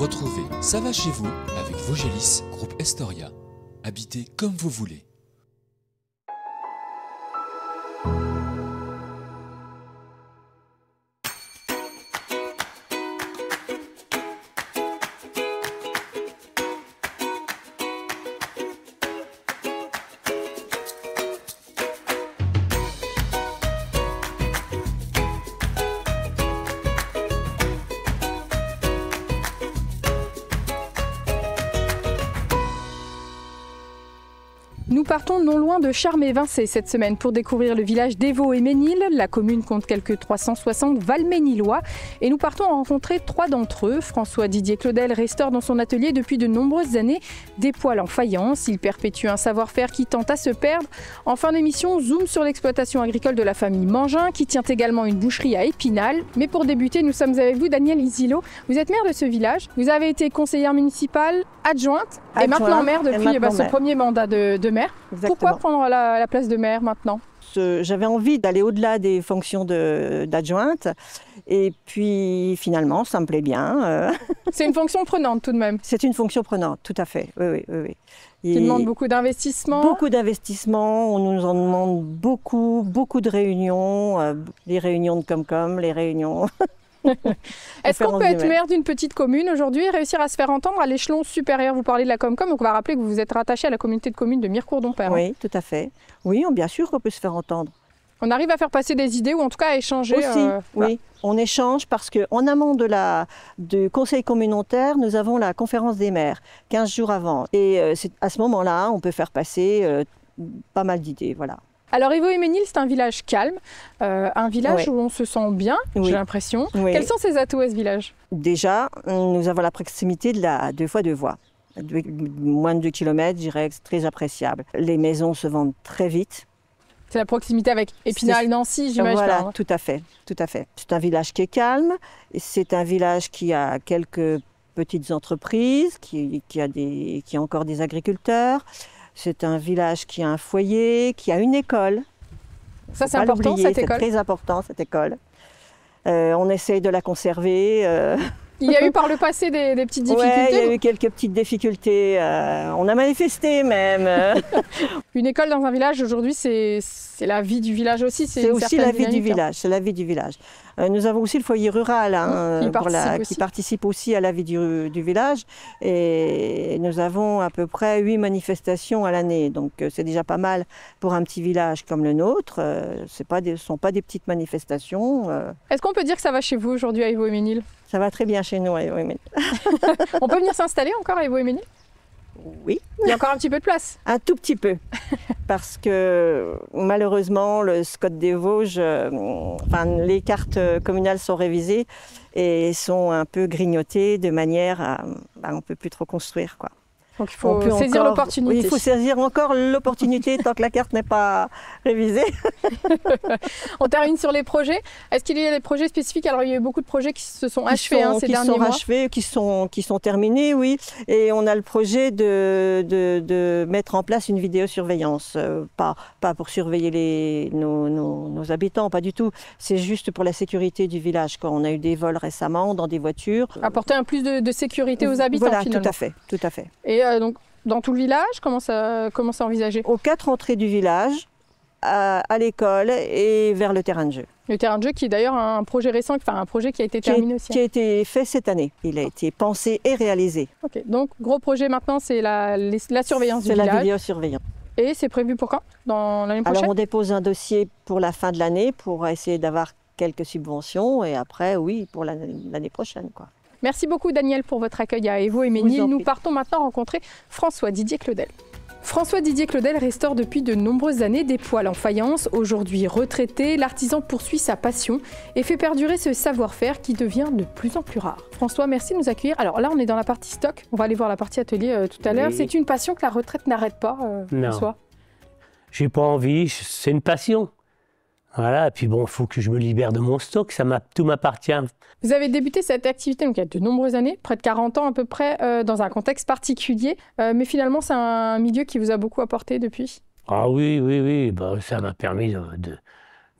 Retrouvez Ça va chez vous avec Vogelis, groupe Estoria. Habitez comme vous voulez. Nous partons non loin de Charmé-Vincé cette semaine pour découvrir le village d'Évaux et Ménil. La commune compte quelques 360 Valménilois et nous partons rencontrer 3 d'entre eux. François Didier Claudel restaure dans son atelier depuis de nombreuses années des poêles en faïence. Il perpétue un savoir-faire qui tente à se perdre. En fin d'émission, zoom sur l'exploitation agricole de la famille Mangin qui tient également une boucherie à Épinal. Mais pour débuter, nous sommes avec vous, Danielle Isilot. Vous êtes maire de ce village. Vous avez été conseillère municipale, adjointe et maintenant maire depuis ce premier mandat de maire. Exactement. Pourquoi prendre la place de maire maintenant? J'avais envie d'aller au-delà des fonctions d'adjointe et puis finalement ça me plaît bien. C'est une fonction prenante tout de même. C'est une fonction prenante, tout à fait. Oui. Qui demande beaucoup d'investissement. Beaucoup d'investissement, on nous en demande beaucoup de réunions, les réunions de Comcom, les réunions... Est-ce qu'on peut être maire d'une petite commune aujourd'hui et réussir à se faire entendre à l'échelon supérieur? Vous parlez de la Comcom, donc on va rappeler que vous êtes rattaché à la communauté de communes de Mirecourt-Dompère. Oui, tout à fait. Oui, bien sûr qu'on peut se faire entendre. On arrive à faire passer des idées ou en tout cas à échanger aussi, oui, on échange parce qu'en amont du conseil communautaire, nous avons la conférence des maires, 15 jours avant. Et à ce moment-là, on peut faire passer pas mal d'idées, voilà. Alors Évaux et Ménil, c'est un village calme, un village où on se sent bien, j'ai l'impression. Quels sont ses atouts à ce village? Déjà, nous avons la proximité de la 2 fois 2 voies. Moins de 2 km, je dirais que c'est très appréciable. Les maisons se vendent très vite. C'est la proximité avec Épinal-Nancy, j'imagine. Voilà, tout à fait. C'est un village qui est calme, c'est un village qui a quelques petites entreprises, qui a encore des agriculteurs. C'est un village qui a un foyer, qui a une école. Ça, c'est important, cette école. C'est très important, cette école. On essaye de la conserver. Il y a eu par le passé des petites difficultés? Oui, il y a eu quelques petites difficultés. On a manifesté même. Une école dans un village, aujourd'hui, c'est la vie du village aussi. C'est aussi la vie du village. C'est la vie du village. Nous avons aussi le foyer rural qui participe aussi à la vie du village. Et nous avons à peu près 8 manifestations à l'année. Donc c'est déjà pas mal pour un petit village comme le nôtre. Ce ne sont pas des petites manifestations. Est-ce qu'on peut dire que ça va chez vous aujourd'hui à Évaux et Ménil? Ça va très bien chez nous à Évaux et Ménil. On peut venir s'installer encore à Évaux et Ménil? Oui. Il y a encore un petit peu de place? Un tout petit peu. Parce que malheureusement, le SCOT des Vosges, les cartes communales sont révisées et sont un peu grignotées de manière à... on ne peut plus trop construire, quoi. Donc il faut saisir l'opportunité. Oui, il faut saisir encore l'opportunité tant que la carte n'est pas révisée. On termine sur les projets. Est-ce qu'il y a des projets spécifiques? Alors il y a eu beaucoup de projets qui se sont achevés ces derniers mois. Qui sont terminés, oui. Et on a le projet de mettre en place une vidéosurveillance. Pas pour surveiller nos habitants, pas du tout. C'est juste pour la sécurité du village. Quand on a eu des vols récemment dans des voitures. Apporter un plus de sécurité aux habitants, voilà, finalement. Tout à fait. Et donc, dans tout le village, comment c'est envisagé? Aux 4 entrées du village, à l'école et vers le terrain de jeu. Le terrain de jeu qui est d'ailleurs un projet récent, un projet qui a été terminé aussi. Qui a été fait cette année. Il a été pensé et réalisé. Ok, donc gros projet maintenant, c'est la surveillance du village. C'est la vidéosurveillance. Et c'est prévu pour quand? Dans l'année prochaine? Alors on dépose un dossier pour la fin de l'année pour essayer d'avoir quelques subventions et après, oui, pour l'année prochaine, quoi. Merci beaucoup Danielle pour votre accueil à Évaux et Ménil. Nous partons maintenant rencontrer François Didier Claudel. François Didier Claudel restaure depuis de nombreuses années des poêles en faïence. Aujourd'hui retraité, l'artisan poursuit sa passion et fait perdurer ce savoir-faire qui devient de plus en plus rare. François, merci de nous accueillir. Alors là, on est dans la partie stock. On va aller voir la partie atelier tout à l'heure. Oui. C'est une passion que la retraite n'arrête pas, François? J'ai pas envie, c'est une passion. Voilà, et puis bon, il faut que je me libère de mon stock, tout m'appartient. Vous avez débuté cette activité donc, il y a de nombreuses années, près de 40 ans à peu près, dans un contexte particulier. Mais finalement, c'est un milieu qui vous a beaucoup apporté depuis? Ah oui, ça m'a permis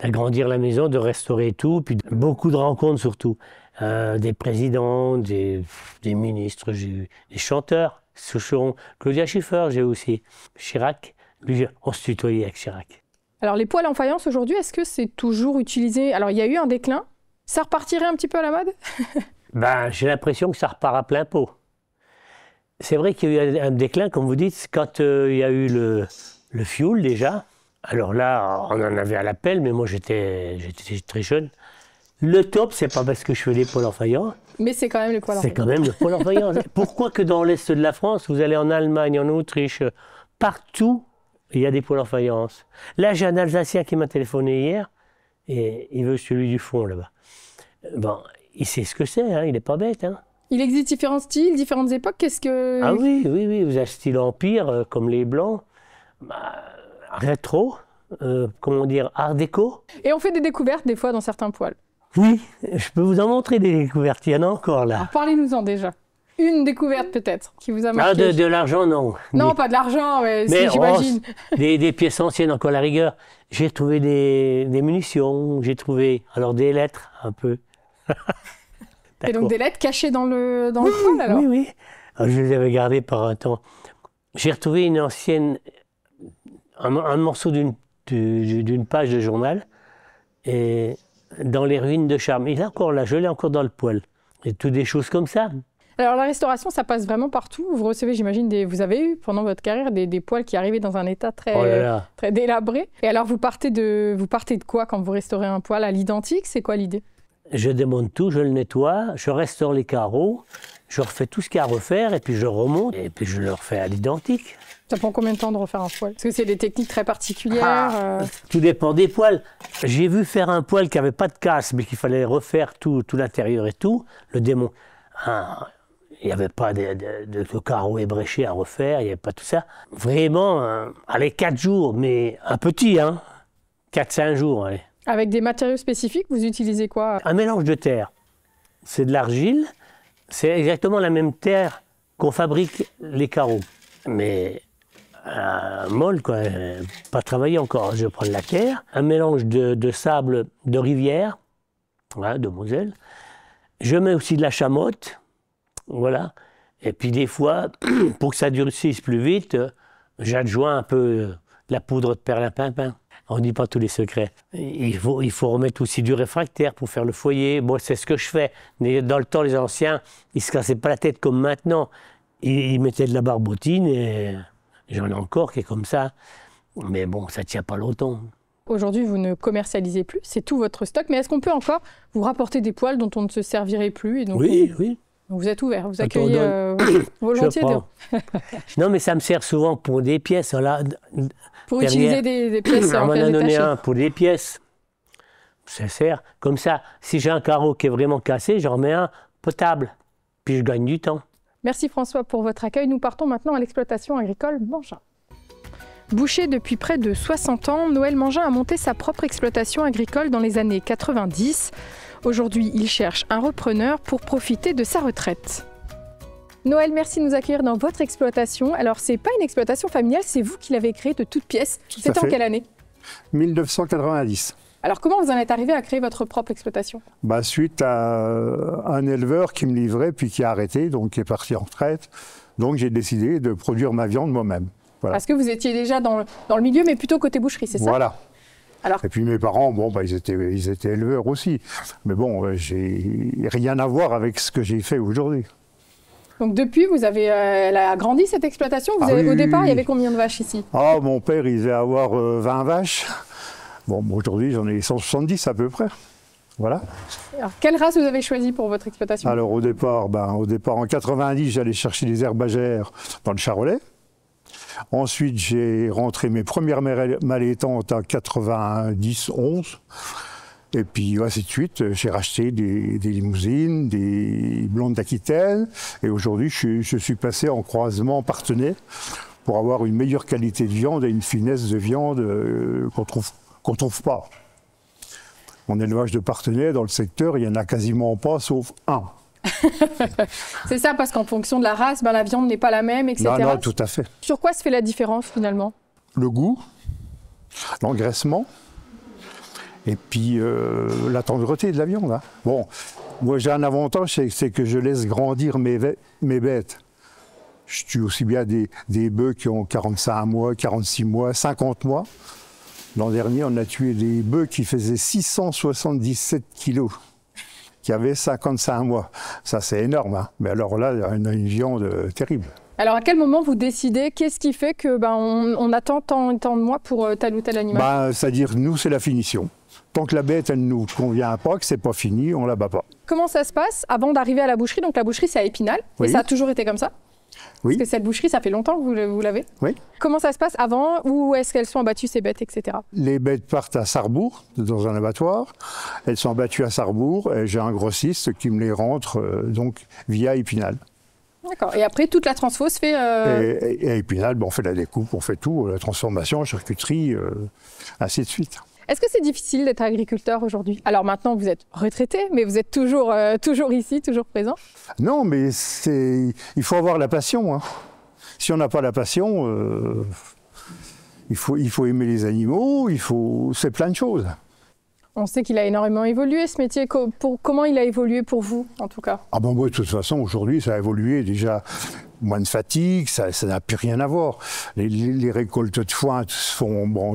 d'agrandir la maison, de restaurer tout, puis beaucoup de rencontres surtout. des présidents, des ministres, j'ai eu des chanteurs, Souchon, Claudia Schiffer, j'ai aussi Chirac. Lui, on se tutoyait avec Chirac. Alors les poêles en faïence aujourd'hui, est-ce que c'est toujours utilisé? Alors il y a eu un déclin, ça repartirait un petit peu à la mode? Ben, j'ai l'impression que ça repart à plein pot. C'est vrai qu'il y a eu un déclin, comme vous dites, quand il y a eu le fioul déjà. Alors là, on en avait à la pelle, mais moi j'étais très jeune. Le top, c'est pas parce que je fais les poêles en faïence. Mais c'est quand même les poêles en faïence. C'est quand même le poêle en faïence. Pourquoi que dans l'Est de la France, vous allez en Allemagne, en Autriche, partout, il y a des poêles en faïence. Là, j'ai un Alsacien qui m'a téléphoné hier, et il veut celui du fond là-bas. Bon, il sait ce que c'est, hein, il n'est pas bête. Hein. Il existe différents styles, différentes époques, qu'est-ce que... Ah oui, vous avez un style empire, comme les blancs, rétro, comment dire, art déco. Et on fait des découvertes des fois dans certains poêles. Oui, je peux vous en montrer des découvertes, il y en a encore là. Alors parlez-nous-en déjà. Une découverte peut-être, qui vous a marqué. Ah, de l'argent, non. Non, pas de l'argent, mais si, j'imagine. Des pièces anciennes, encore à la rigueur. J'ai retrouvé des munitions, j'ai trouvé alors des lettres, un peu. Et donc des lettres cachées dans le poêle alors? Oui. Alors, je les avais gardées par un temps. J'ai retrouvé une ancienne, un morceau d'une page de journal, et dans les ruines de Charmes. Il est encore là, je l'ai encore dans le poêle. Et toutes des choses comme ça. Alors la restauration, ça passe vraiment partout. Vous recevez, j'imagine, vous avez eu pendant votre carrière des poêles qui arrivaient dans un état très délabré. Et alors vous partez de quoi quand vous restaurez un poêle? À l'identique, c'est quoi l'idée? Je démonte tout, je le nettoie, je restaure les carreaux, je refais tout ce qu'il y a à refaire et puis je remonte et puis je le refais à l'identique. Ça prend combien de temps de refaire un poêle? Parce que c'est des techniques très particulières. Tout dépend des poêles. J'ai vu faire un poêle qui n'avait pas de casse, mais qu'il fallait refaire tout l'intérieur et tout. Le démon. Il n'y avait pas de carreaux ébréchés à refaire, il n'y avait pas tout ça. Vraiment, allez, 4 jours, mais un petit, hein. 4-5 jours, allez. Avec des matériaux spécifiques, vous utilisez quoi? Un mélange de terre. C'est de l'argile, c'est exactement la même terre qu'on fabrique les carreaux. Mais molle, quoi, pas travaillé encore. Je prends de la terre, un mélange de sable de rivière, voilà, de Moselle. Je mets aussi de la chamotte, voilà. Et puis des fois, pour que ça durcisse plus vite, j'adjoins un peu de la poudre de perlimpinpin. On ne dit pas tous les secrets. Il faut remettre aussi du réfractaire pour faire le foyer. Bon, c'est ce que je fais. Mais dans le temps, les anciens, ils ne se cassaient pas la tête comme maintenant. Ils mettaient de la barbotine et j'en ai encore qui est comme ça. Mais bon, ça ne tient pas longtemps. Aujourd'hui, vous ne commercialisez plus, c'est tout votre stock. Mais est-ce qu'on peut encore vous rapporter des poêles dont on ne se servirait plus? Et donc, oui. Vous êtes ouvert, vous accueillez volontiers. Non, mais ça me sert souvent pour des pièces. Là, pour utiliser des pièces en on m'en fer a donné détaché. un pour des pièces. Ça sert comme ça. Si j'ai un carreau qui est vraiment cassé, j'en mets un potable. Puis je gagne du temps. Merci François pour votre accueil. Nous partons maintenant à l'exploitation agricole Mangin. Boucher depuis près de 60 ans, Noël Mangin a monté sa propre exploitation agricole dans les années 90. Aujourd'hui, il cherche un repreneur pour profiter de sa retraite. Noël, merci de nous accueillir dans votre exploitation. Alors, ce n'est pas une exploitation familiale, c'est vous qui l'avez créée de toutes pièces. C'était en quelle année? 1990. Alors, comment vous en êtes arrivé à créer votre propre exploitation? Suite à un éleveur qui me livrait, puis qui a arrêté, donc qui est parti en retraite. Donc, j'ai décidé de produire ma viande moi-même. Voilà. Parce que vous étiez déjà dans le milieu, mais plutôt côté boucherie, c'est ça? Voilà. Alors... Et puis mes parents, ils étaient éleveurs aussi. Mais bon, j'ai rien à voir avec ce que j'ai fait aujourd'hui. Donc depuis, elle a grandi cette exploitation. Au départ, il y avait combien de vaches ici? Mon père, il devait avoir 20 vaches. Bon, aujourd'hui, j'en ai 170 à peu près. Voilà. Alors, quelle race vous avez choisi pour votre exploitation? Alors au départ, en 90, j'allais chercher des herbagères dans le Charolais. Ensuite, j'ai rentré mes premières malaitantes à 90-11. Et puis, ainsi de suite, j'ai racheté des limousines, des blondes d'Aquitaine. Et aujourd'hui, je suis passé en croisement partenaire pour avoir une meilleure qualité de viande et une finesse de viande qu'on trouve pas. Mon élevage de partenaires dans le secteur, il n'y en a quasiment pas, sauf un. C'est ça, parce qu'en fonction de la race, la viande n'est pas la même, etc. Non, tout à fait. Sur quoi se fait la différence finalement? Le goût, l'engraissement, et puis la tendreté de la viande. Hein. Bon, Moi, j'ai un avantage, c'est que je laisse grandir mes bêtes. Je tue aussi bien des bœufs qui ont 45 mois, 46 mois, 50 mois. L'an dernier, on a tué des bœufs qui faisaient 677 kilos, qui avaient 55 mois. Ça, c'est énorme, hein. Mais alors là, on a une viande terrible. Alors, à quel moment vous décidez, qu'est-ce qui fait que on attend tant de mois pour tel ou tel animal? C'est-à-dire, nous, c'est la finition. Tant que la bête, elle ne nous convient pas, que c'est pas fini, on la bat pas. Comment ça se passe avant d'arriver à la boucherie? Donc, la boucherie, c'est à Épinal, oui. Et ça a toujours été comme ça? Oui. Parce que cette boucherie, ça fait longtemps que vous l'avez? Oui. Comment ça se passe avant? Où est-ce qu'elles sont abattues, ces bêtes, etc.? Les bêtes partent à Sarrebourg, dans un abattoir. Elles sont abattues à Sarrebourg et j'ai un grossiste qui me les rentre donc via Épinal. D'accord. Et après, toute la transfo se fait... Et à Épinal, on fait la découpe, on fait tout, la transformation, charcuterie, ainsi de suite. Est-ce que c'est difficile d'être agriculteur aujourd'hui? Alors maintenant, vous êtes retraité, mais vous êtes toujours ici, toujours présent? Non, mais il faut avoir la passion, hein. Si on n'a pas la passion, il faut aimer les animaux, c'est plein de choses. On sait qu'il a énormément évolué, ce métier. Comment il a évolué pour vous, en tout cas? Moi, de toute façon, aujourd'hui, ça a évolué. Déjà, moins de fatigue, ça n'a plus rien à voir. Les récoltes de foin se font... Bon,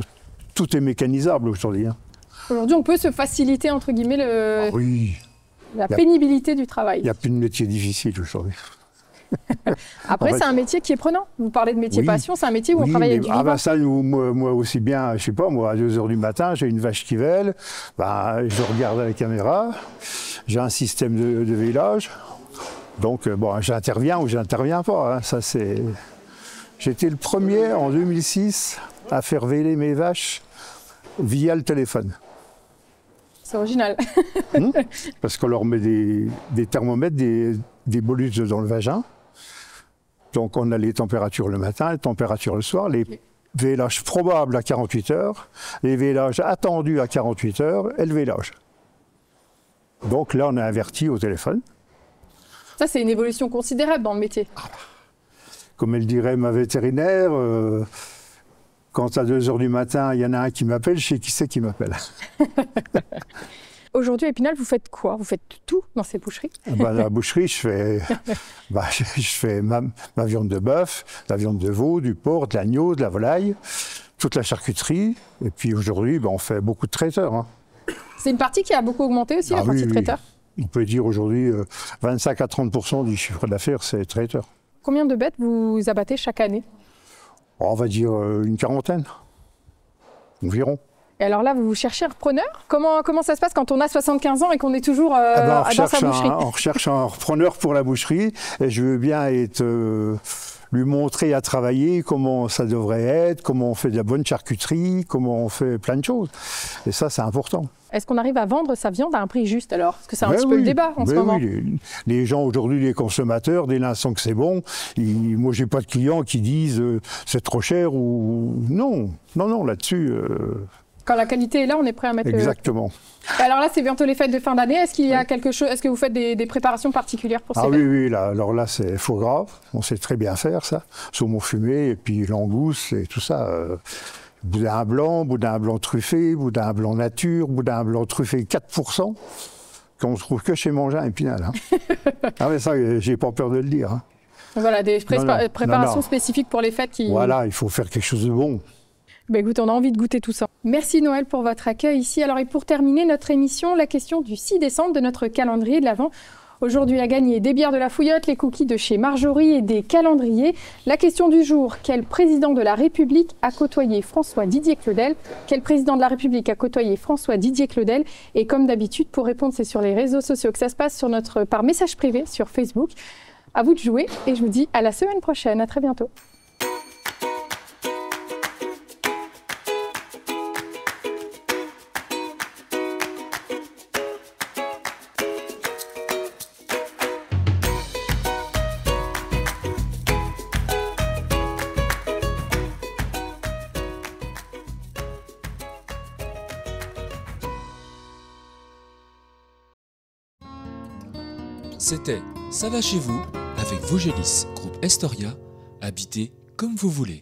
tout est mécanisable aujourd'hui. Hein. Aujourd'hui, on peut se faciliter, entre guillemets, la pénibilité du travail. Il n'y a plus de métier difficile aujourd'hui. Après, c'est un métier qui est prenant. Vous parlez de métier passion, c'est un métier où on travaille avec du vivant. Ça, moi aussi bien, je sais pas, moi, à 2h du matin, j'ai une vache qui vèle, je regarde à la caméra, j'ai un système de vélage, donc j'interviens ou j'interviens pas. Hein, ça, c'est... J'étais le premier en 2006 à faire véler mes vaches via le téléphone. C'est original. Parce qu'on leur met des thermomètres, des bolus dans le vagin. Donc on a les températures le matin, les températures le soir, les vélages probables à 48 heures, les vélages attendus à 48 heures et le vélage. Donc là, on a averti au téléphone. Ça, c'est une évolution considérable dans le métier. Comme elle dirait ma vétérinaire, quand à 2h du matin, il y en a un qui m'appelle, je sais qui c'est qui m'appelle. Aujourd'hui, à Épinal, vous faites quoi? Vous faites tout dans ces boucheries? La boucherie, je fais ma viande de bœuf, la viande de veau, du porc, de l'agneau, de la volaille, toute la charcuterie. Et puis aujourd'hui, on fait beaucoup de traiteurs. Hein. C'est une partie qui a beaucoup augmenté aussi, la partie traiteur? On peut dire aujourd'hui 25 à 30% du chiffre d'affaires, c'est traiteur. Combien de bêtes vous abattez chaque année? On va dire une quarantaine, environ. Et alors là, vous cherchez un repreneur? Comment ça se passe quand on a 75 ans et qu'on est toujours dans sa boucherie? On recherche un repreneur pour la boucherie et je veux bien lui montrer à travailler comment ça devrait être, comment on fait de la bonne charcuterie, comment on fait plein de choses. Et ça, c'est important. Est-ce qu'on arrive à vendre sa viande à un prix juste alors? Parce que c'est un petit peu le débat en ce moment. Oui, les gens aujourd'hui, les consommateurs, dès l'instant que c'est bon, moi j'ai pas de clients qui disent c'est trop cher ou non, là-dessus. Quand la qualité est là, on est prêt à mettre. Exactement. Alors là, c'est bientôt les fêtes de fin d'année. Est-ce qu'il y a quelque chose? Est-ce que vous faites des préparations particulières pour ces fêtes? Oui, alors là, c'est foie gras. On sait très bien faire ça. Saumon fumé et puis langouste et tout ça. Boudin blanc truffé, boudin blanc nature, boudin blanc truffé 4%, qu'on ne trouve que chez Mangin à Épinal. Hein. Mais ça, j'ai pas peur de le dire. Hein. Voilà, des préparations spécifiques pour les fêtes qui... Voilà, il faut faire quelque chose de bon. Écoute, on a envie de goûter tout ça. Merci Noël pour votre accueil ici. Alors et pour terminer notre émission, la question du 6 décembre de notre calendrier de l'Avent. Aujourd'hui à gagner des bières de la Fouillotte, les cookies de chez Marjorie et des calendriers. La question du jour, quel président de la République a côtoyé François-Didier Claudel? Quel président de la République a côtoyé François-Didier Claudel? Et comme d'habitude, pour répondre, c'est sur les réseaux sociaux que ça se passe par message privé sur Facebook. À vous de jouer et je vous dis à la semaine prochaine. À très bientôt. C'était Ça va chez vous avec Vogélis, groupe Estoria, habitez comme vous voulez.